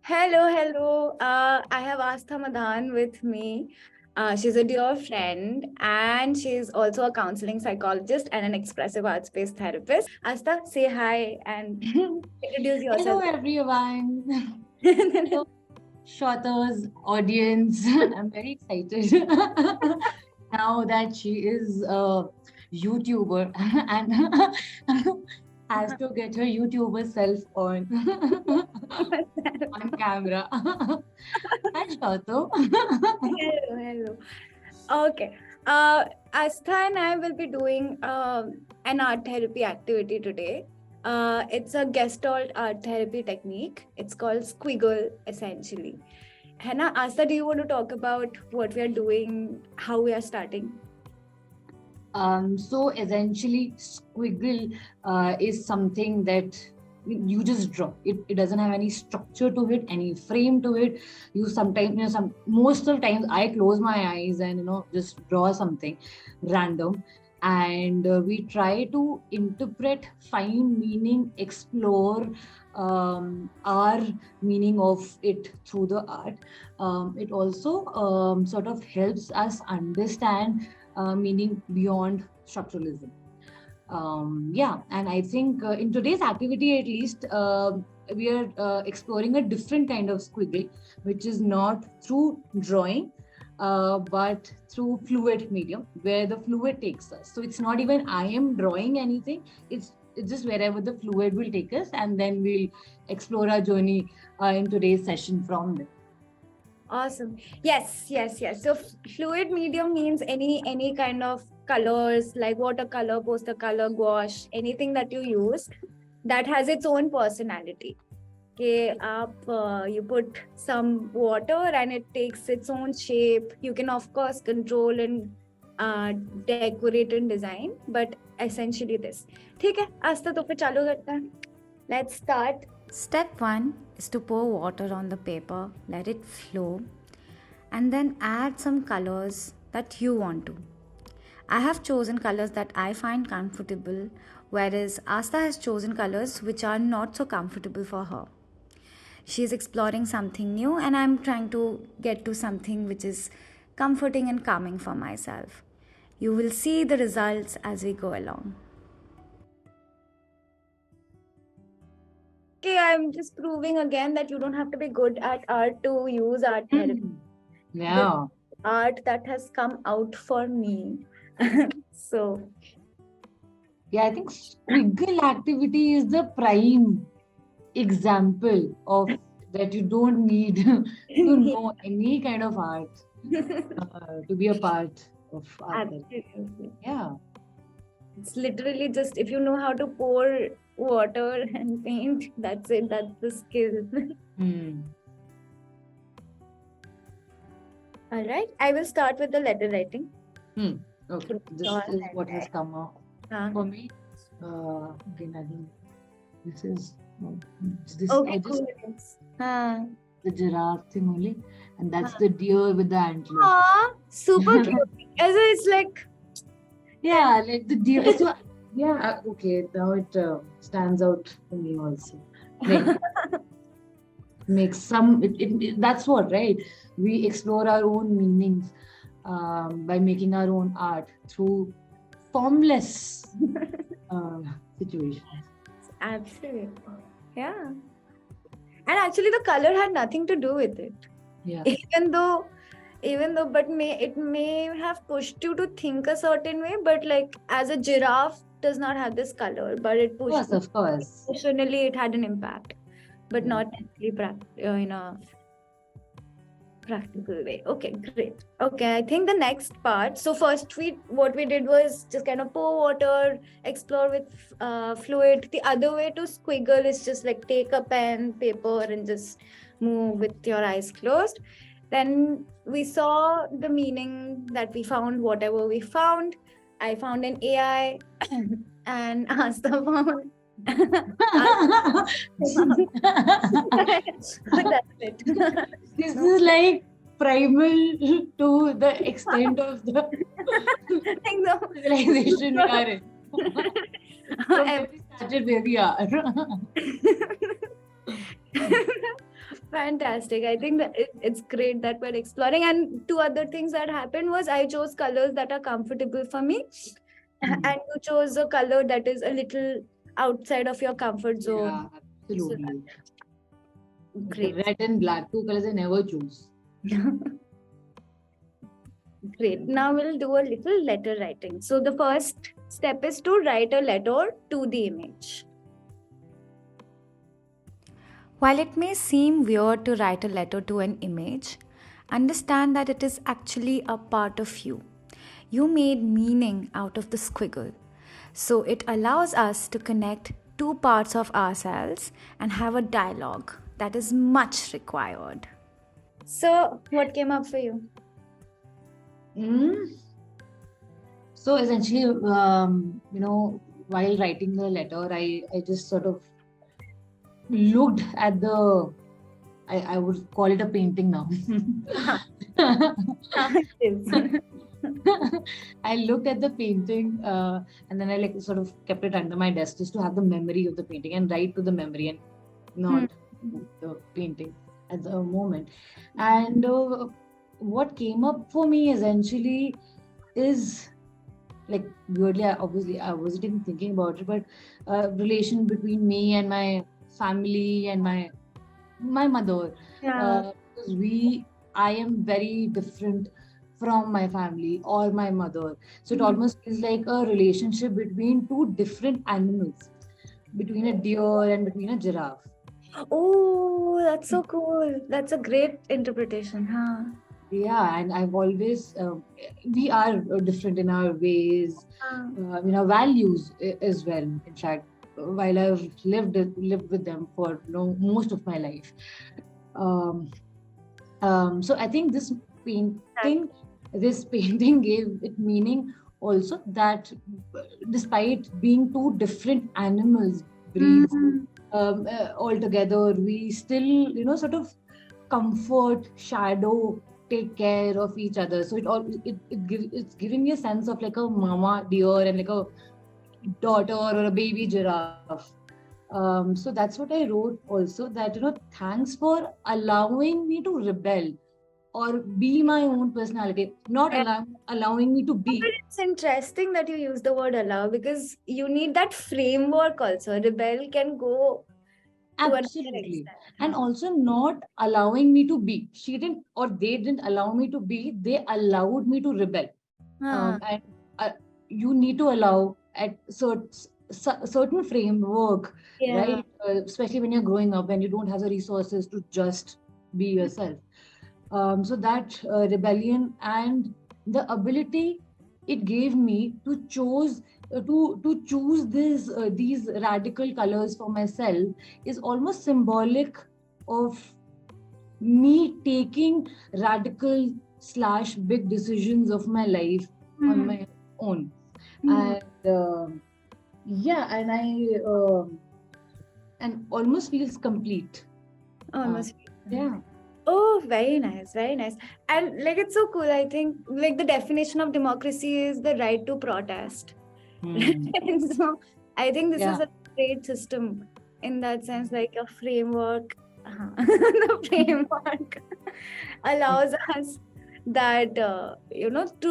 Hello, hello. I have Aastha Madan with me. She's a dear friend and she's also a counseling psychologist and an expressive arts-based therapist. Astha, say hi and introduce Hello yourself. everyone. Hello, Shoto's audience. I'm very excited now that she is a YouTuber and has to get her YouTuber self on camera. Hi, Shoto. Hello, hello. Okay. Astha and I will be doing an art therapy activity today. It's a gestalt art therapy technique. It's called Squiggle, essentially. Hannah, Astha, do you want to talk about what we are doing, how we are starting? So essentially, Squiggle is something that you just draw. It doesn't have any structure to it, any frame to it. You sometimes, most of the times, I close my eyes and just draw something random, and we try to interpret, find meaning, explore our meaning of it through the art. It also sort of helps us understand meaning beyond structuralism. Yeah, and I think in today's activity, at least, we are exploring a different kind of squiggle, which is not through drawing, but through fluid medium, where the fluid takes us. So it's not even I am drawing anything, it's just wherever the fluid will take us, and then we'll explore our journey in today's session from there. Awesome. Yes, yes, yes. So fluid medium means any kind of colors like watercolor, poster color, gouache, anything that you use that has its own personality. Okay, you put some water and it takes its own shape. You can of course control and decorate and design, but essentially this. ठीक है, आस्था तो फिर चालू करते हैं. Let's start. Step 1 is to pour water on the paper, let it flow, and then add some colors that you want to. I have chosen colors that I find comfortable, whereas Aastha has chosen colors which are not so comfortable for her. She is exploring something new, and I'm trying to get to something which is comforting and calming for myself. You will see the results as we go along. Okay, I'm just proving again that you don't have to be good at art to use art therapy. Yeah. This art that has come out for me. So yeah, I think squiggle activity is the prime example of that you don't need to know any kind of art to be a part of art. Absolutely. Yeah. It's literally just if you know how to pour water and paint, that's it. That's the skill. All right. I will start with the letter writing. Okay. This is what has come out for me. Again, I think this is this. Okay, I just cool. the giraffe thing only, and that's the deer with the antler. Aww, super cute. As it's like like the deer. So yeah, okay. Now it stands out for me also. Like, makes some. That's what, right? We explore our own meanings by making our own art through formless situations. absolutely, yeah. And actually, the color had nothing to do with it. Yeah. Even though, but it may have pushed you to think a certain way. But like as a giraffe does not have this color, but it pushed. Of course. Emotionally, it had an impact, but not necessarily in a practical way. Okay, great. Okay, I think the next part. So first, what we did was just kind of pour water, explore with fluid. The other way to squiggle is just like take a pen, paper, and just move with your eyes closed. Then we saw the meaning that we found, whatever we found. I found an AI and Aastha found. That's it. This is like primal to the extent of the civilization we are in. From where we started, where we are. Fantastic. I think that it's great that we're exploring. And two other things that happened was I chose colors that are comfortable for me, Hmm. and you chose a color that is a little outside of your comfort Yeah, zone. So absolutely. great. Red and black, two colors I never choose. Great. Now we'll do a little letter writing. So the first step is to write a letter to the image. While it may seem weird to write a letter to an image, understand that it is actually a part of you. You made meaning out of the squiggle. So it allows us to connect two parts of ourselves and have a dialogue that is much required. So what came up for you? So essentially, while writing the letter, I just sort of looked at I would call it a painting now. I looked at the painting and then I like sort of kept it under my desk just to have the memory of the painting and write to the memory and not the painting at the moment. And what came up for me essentially is like weirdly, obviously I wasn't even thinking about it, but relation between me and my family and my mother. Because I am very different from my family or my mother. So it almost feels like a relationship between two different animals, between a deer and between a giraffe. Oh, that's so cool. That's a great interpretation, huh? Yeah, and I've always, we are different in our ways, in our values as well. In fact, while I've lived with them for most of my life. So I think this painting gave it meaning also that despite being two different animals, breeds, altogether, we still, sort of comfort, shadow, take care of each other. So it's giving me a sense of like a mama deer and like a daughter or a baby giraffe. So that's what I wrote also, that thanks for allowing me to rebel or be my own personality, not allowing me to But be. it's interesting that you use the word allow because you need that framework also. Rebel can go to another Absolutely. extent. And also not allowing me to be. She didn't, or they didn't allow me to be, they allowed me to rebel. And you need to allow at certain framework, Yeah. right? Especially when you're growing up and you don't have the resources to just be yourself. So that rebellion and the ability it gave me to choose these radical colors for myself is almost symbolic of me taking radical / big decisions of my life on my own. And and and almost feels complete. Almost. Yeah. Oh, very nice, very nice. And like it's so cool. I think like the definition of democracy is the right to protest. And so I think this is a great system in that sense, like a framework. The framework allows us that to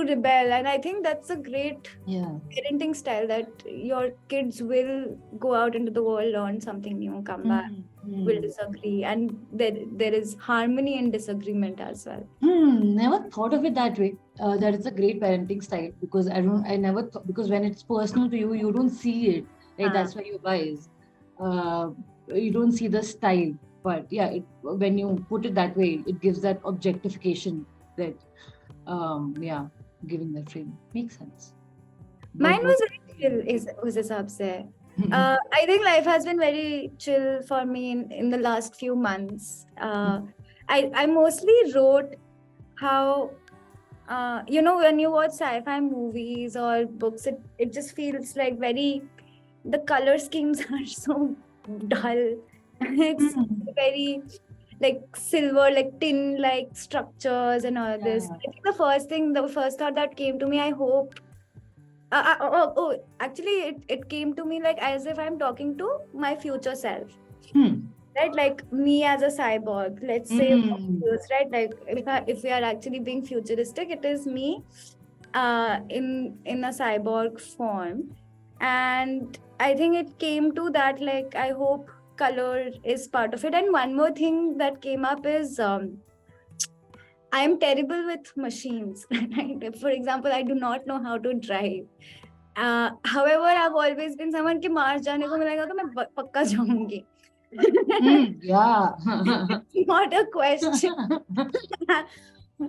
rebel, and I think that's a great parenting style that your kids will go out into the world, learn something new, come back, will disagree, and there is harmony in disagreement as well. Never thought of it that way. That it's a great parenting style because I never thought, because when it's personal to you, you don't see it. Right? That's why you're wise. You don't see the style, but yeah, when you put it that way, it gives that objectification that, giving that frame makes sense. Mine was very chill. Was a subset. I think life has been very chill for me in the last few months. I mostly wrote how when you watch sci-fi movies or books, it just feels like the color schemes are so dull. It's very like silver, like tin like structures and all this. I think the first thought that came to me, I hope actually it came to me like as if I'm talking to my future self. right? Like me as a cyborg, let's say, Mm. right? Like if we are actually being futuristic, it is me in a cyborg form. And I think it came to that, like, I hope color is part of it. And one more thing that came up is I am terrible with machines. Right? For example, I do not know how to drive. However, I've always been someone कि Mars जाने को मिलेगा तो मैं पक्का जाऊंगी. Yeah. Not a question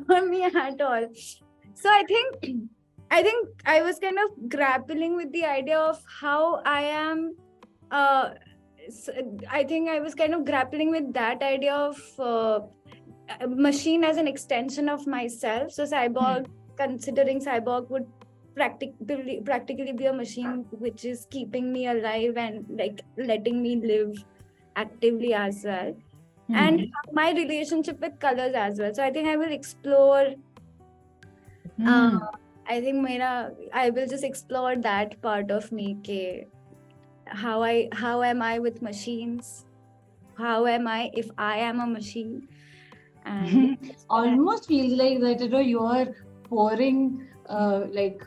for me at all. So I was kind of grappling with the idea of how I am. I think I was kind of grappling with that idea of a machine as an extension of myself. So considering cyborg would practically be a machine which is keeping me alive and like letting me live actively as well. And my relationship with colors as well. So I think I will explore. I think I will just explore that part of me. How am I with machines? How am I if I am a machine? And Almost feels like that, you know, you are pouring like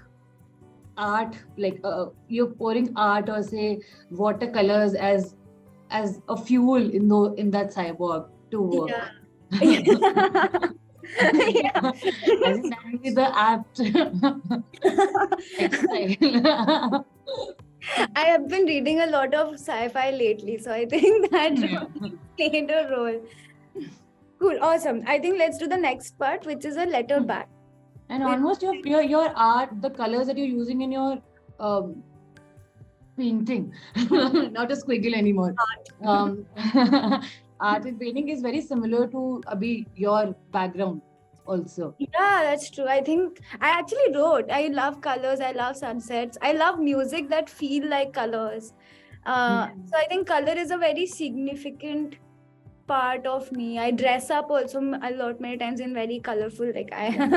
art, like you're pouring art or say watercolors as a fuel in that cyborg to work. yeah. I think that will be the apt lifestyle. I have been reading a lot of sci-fi lately, so I think that played a role. Cool, awesome. I think let's do the next part, which is a letter back. And almost your art, the colors that you're using in your painting, not a squiggle anymore. Art and painting is very similar to Abhi, your background also. Yeah, that's true. I think I actually wrote. I love colors. I love sunsets. I love music that feel like colors. So I think color is a very significant part of me. I dress up also a lot many times in very colorful, like I am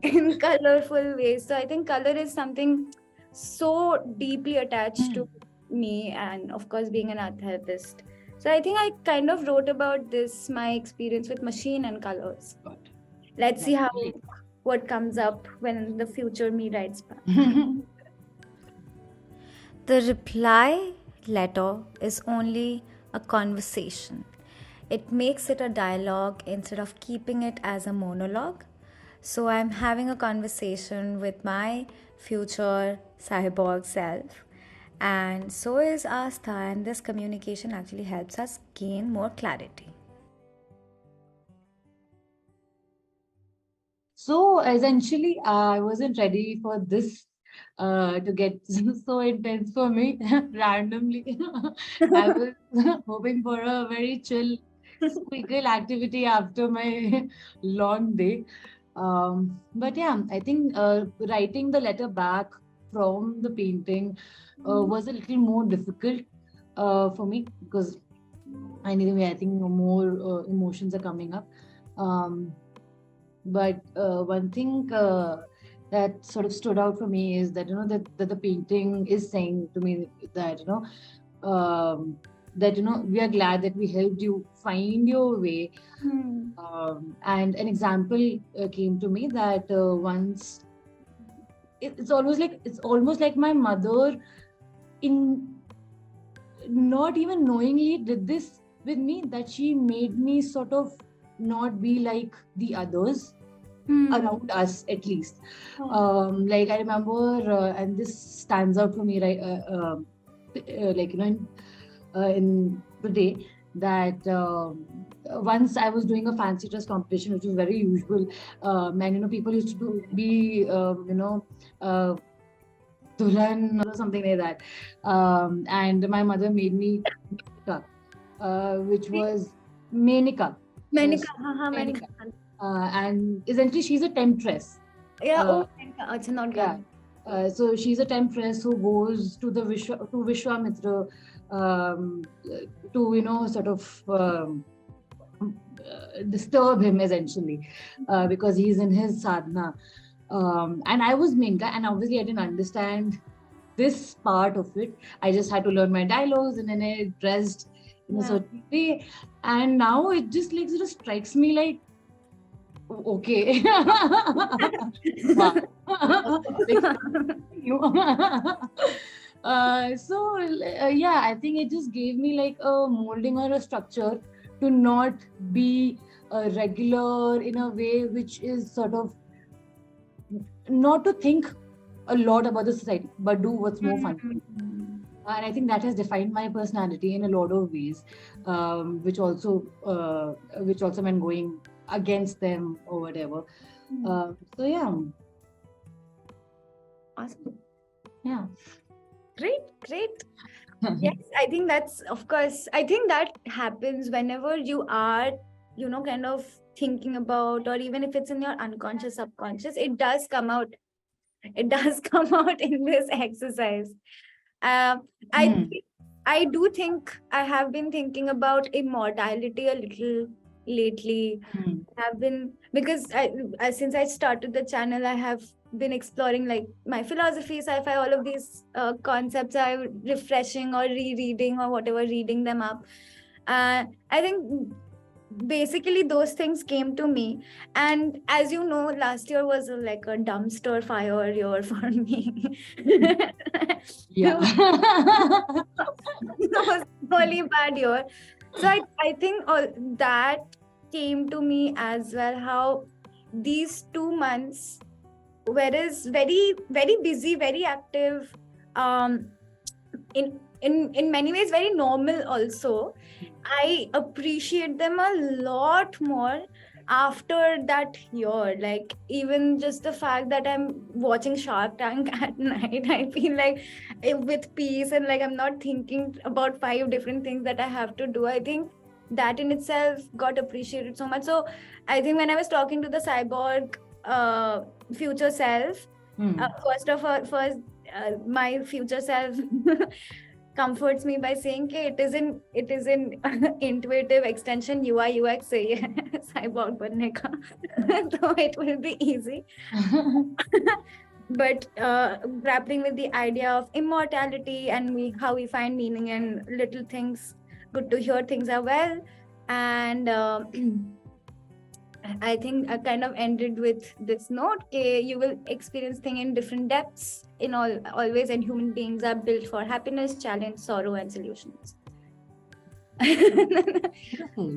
in colorful ways. So I think color is something so deeply attached to me, and of course being an art therapist. So I think I kind of wrote about this, my experience with machine and colors. Let's see what comes up when the future me writes back. The reply letter is only a conversation. It makes it a dialogue instead of keeping it as a monologue. So I'm having a conversation with my future cyborg self, and so is Aastha, and this communication actually helps us gain more clarity. So essentially, I wasn't ready for this to get so intense for me randomly. I was hoping for a very chill squiggle activity after my long day. But yeah, I think writing the letter back from the painting was a little more difficult for me because anyway, I think more emotions are coming up. But one thing that sort of stood out for me is that, you know, that the painting is saying to me that, you know, that, you know, we are glad that we helped you find your way. And an example came to me that once it's almost like my mother, in not even knowingly, did this with me, that she made me sort of not be like the others around us, at least. Like I remember, and this stands out for me, right? Like, you know, in the day that once I was doing a fancy dress competition, which was very usual, and you know, people used to be Dulan or something like that, and my mother made me which was Menika. Menika. And essentially she's a temptress. Yeah, it's not good. So she's a temptress who goes to the Vishwamitra to, you know, sort of disturb him essentially because he's in his sadhana. And I was Minka, and obviously I didn't understand this part of it. I just had to learn my dialogues, and then I dressed in a Yeah. certain way. And now it just like sort of strikes me like, okay. Wow. Like, you. Yeah, I think it just gave me like a molding or a structure to not be a regular in a way which is sort of not to think a lot about the society, but do what's more fun. And I think that has defined my personality in a lot of ways, which also meant going against them or whatever. So yeah, Awesome. yeah. Great. Yes, I think that's, of course, I think that happens whenever you are, kind of thinking about, or even if it's in your unconscious, subconscious, it does come out. It does come out in this exercise. Hmm. I do think I have been thinking about immortality a little lately. Hmm. Have been, because since I started the channel, I have been exploring like my philosophy, sci-fi, all of these concepts are refreshing or rereading or whatever, reading them up. I think basically those things came to me, and as you know, last year was like a dumpster fire year for me. Yeah. It was really bad year. So I think all that came to me as well, how these 2 months, whereas very, very busy, very active, in many ways very normal also, I appreciate them a lot more after that year. Like, even just the fact that I'm watching Shark Tank at night, I feel like with peace, and like I'm not thinking about 5 different things that I have to do. I think that in itself got appreciated so much. So I think when I was talking to the cyborg future self, first, my future self comforts me by saying, "Okay, it is an intuitive extension UI UX से ये cyborg बनने का, so it will be easy." But grappling with the idea of immortality and how we find meaning in little things, good to hear things are well, and I think I kind of ended with this note: you will experience things in different depths in always, and human beings are built for happiness, challenge, sorrow, and solutions. Beautiful.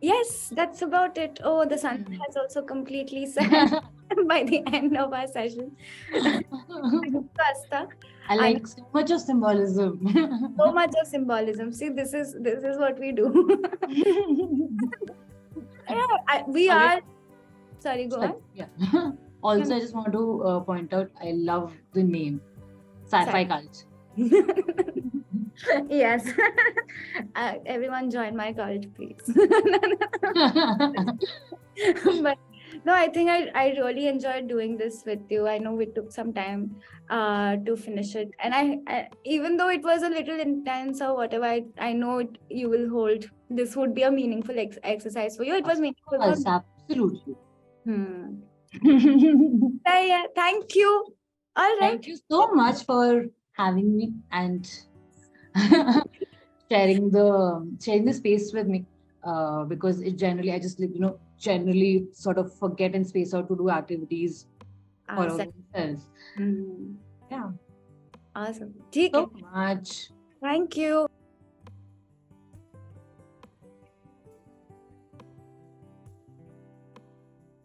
Yes, that's about it. Oh, the sun has also completely set by the end of our session. Aastha, I like so much of symbolism. so much of symbolism. See, this is what we do. Yeah, we are. Sorry, go on. Yeah. Also, I just want to point out, I love the name, Sci-Fi Cult. Yes. Everyone join my cult, please. But no, I think I really enjoyed doing this with you. I know we took some time to finish it, and I even though it was a little intense or whatever, I know you will hold. This would be a meaningful exercise for you. It was meaningful for Yes, me. absolutely. Yeah, thank you. All right. Thank you so much for having me and sharing the space with me. Because it generally, I just generally sort of forget and space out to do activities for themselves. Mhm. Yeah. Awesome. ठीक So है. much. Thank you.